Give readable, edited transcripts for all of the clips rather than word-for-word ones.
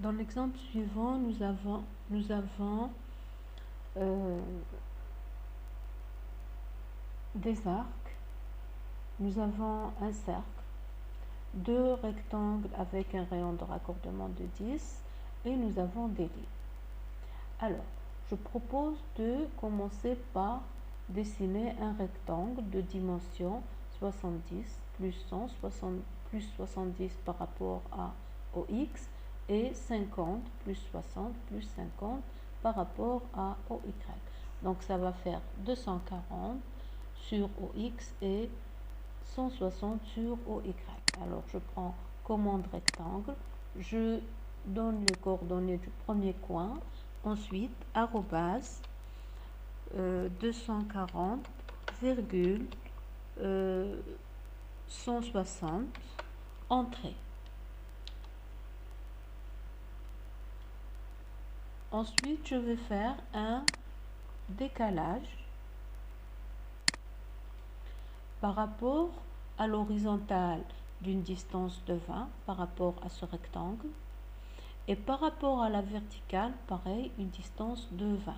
Dans l'exemple suivant, nous avons des arcs, nous avons un cercle, deux rectangles avec un rayon de raccordement de 10 et nous avons des lignes. Alors, je propose de commencer par dessiner un rectangle de dimension 70 plus 100, plus 70 par rapport au x et 50 plus 60 plus 50 par rapport au y. Donc ça va faire 240 sur OX et 160 sur OY. Alors je prends commande rectangle, je donne les coordonnées du premier coin, ensuite arrobase 240, 160, entrée. Ensuite, je vais faire un décalage par rapport à l'horizontale d'une distance de 20 par rapport à ce rectangle et par rapport à la verticale, pareil, une distance de 20.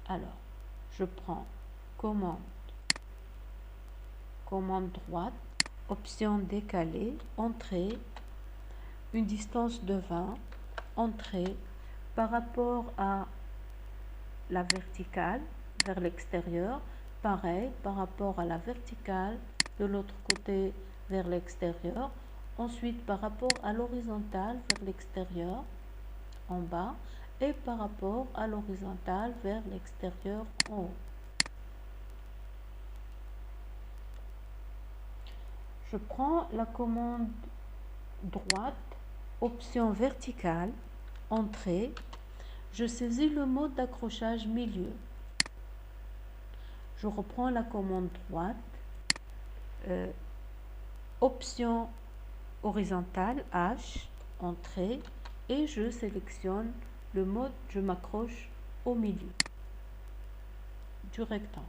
Alors, je prends commande droite, option décalée, entrée, une distance de 20, entrée, par rapport à la verticale vers l'extérieur, pareil, par rapport à la verticale de l'autre côté vers l'extérieur, ensuite par rapport à l'horizontale vers l'extérieur en bas et par rapport à l'horizontale vers l'extérieur en haut. Je prends la commande droite, option verticale, entrée, je saisis le mode d'accrochage milieu. Je reprends la commande droite, option horizontale, H, entrée, et je sélectionne le mode, je m'accroche au milieu du rectangle.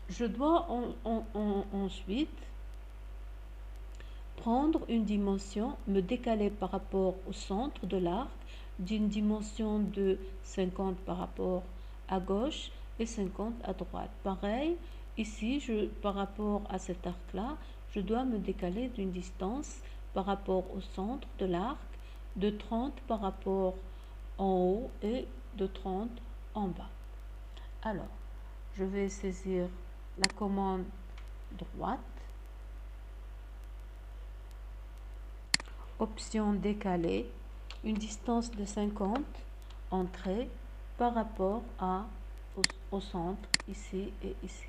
Je dois ensuite prendre une dimension, me décaler par rapport au centre de l'arc d'une dimension de 50 par rapport à gauche et 50 à droite. Pareil, ici, par rapport à cet arc-là, je dois me décaler d'une distance par rapport au centre de l'arc de 30 par rapport en haut et de 30 en bas. Alors, je vais saisir la commande droite, option décalée, une distance de 50, entrée, par rapport au centre, ici et ici.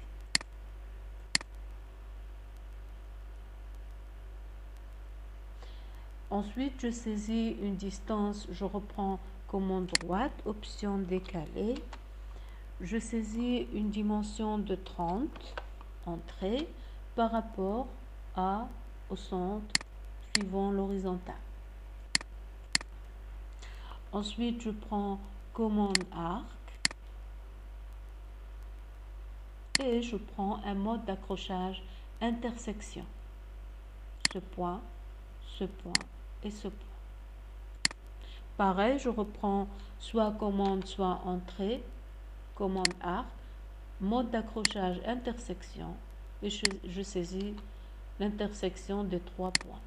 Ensuite, je saisis une distance, je reprends commande droite, option décalée, je saisis une dimension de 30, entrée, par rapport au centre, suivant l'horizontale. Ensuite, je prends commande arc et je prends un mode d'accrochage intersection. Ce point et ce point. Pareil, je reprends soit commande, soit entrée, commande arc, mode d'accrochage intersection et je saisis l'intersection des trois points.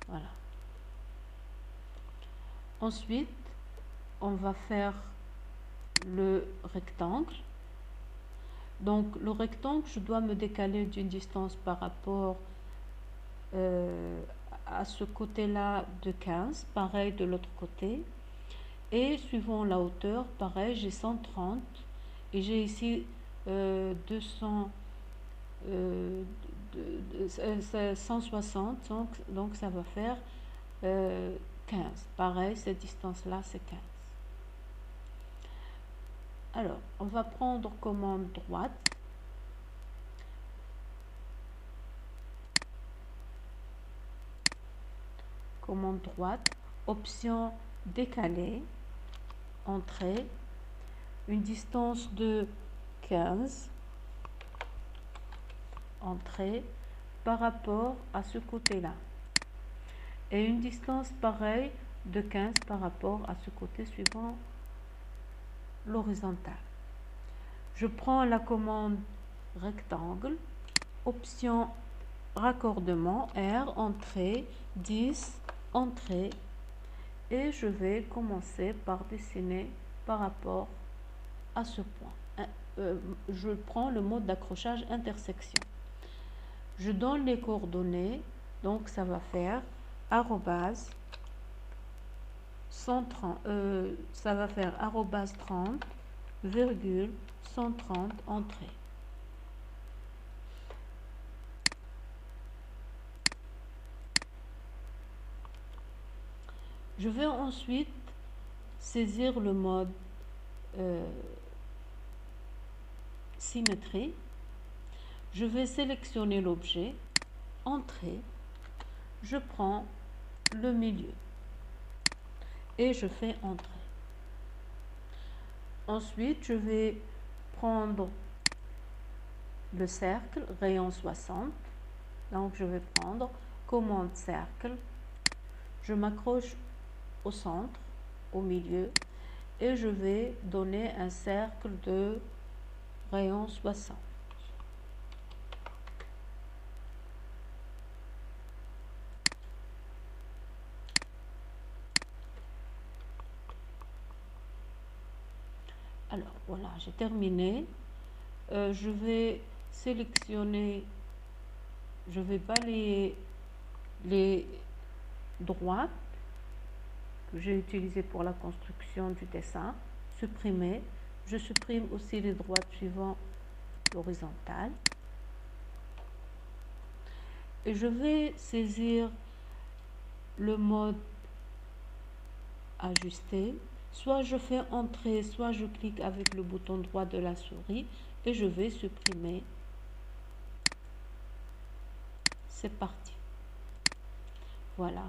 Voilà. Ensuite, on va faire le rectangle. Donc, le rectangle, je dois me décaler d'une distance par rapport à ce côté-là de 15, pareil de l'autre côté. Et suivant la hauteur, pareil, j'ai 130 et j'ai ici 160, donc ça va faire 15. Pareil, cette distance-là, c'est 15. Alors, on va prendre commande droite. commande droite, option décaler, entrée, une distance de 15, entrée, par rapport à ce côté-là. Et une distance pareille de 15 par rapport à ce côté suivant l'horizontale. Je prends la commande rectangle, option raccordement, R, entrée, 10, entrée, et je vais commencer par dessiner par rapport à ce point. Je prends le mode d'accrochage intersection. Je donne les coordonnées, donc ça va faire arrobase 130, ça va faire arrobase 30, virgule 130 entrée. Je vais ensuite saisir le mode symétrie. Je vais sélectionner l'objet, entrée, je prends le milieu et je fais entrer. Ensuite, je vais prendre le cercle, rayon 60. Donc, je vais prendre commande cercle. Je m'accroche au centre, au milieu, et je vais donner un cercle de rayon 60. Alors, voilà, j'ai terminé. Je vais sélectionner, je vais balayer les droites que j'ai utilisées pour la construction du dessin, supprimer. Je supprime aussi les droites suivant l'horizontale. Et je vais saisir le mode ajuster. Soit je fais entrer, soit je clique avec le bouton droit de la souris et je vais supprimer. C'est parti. Voilà.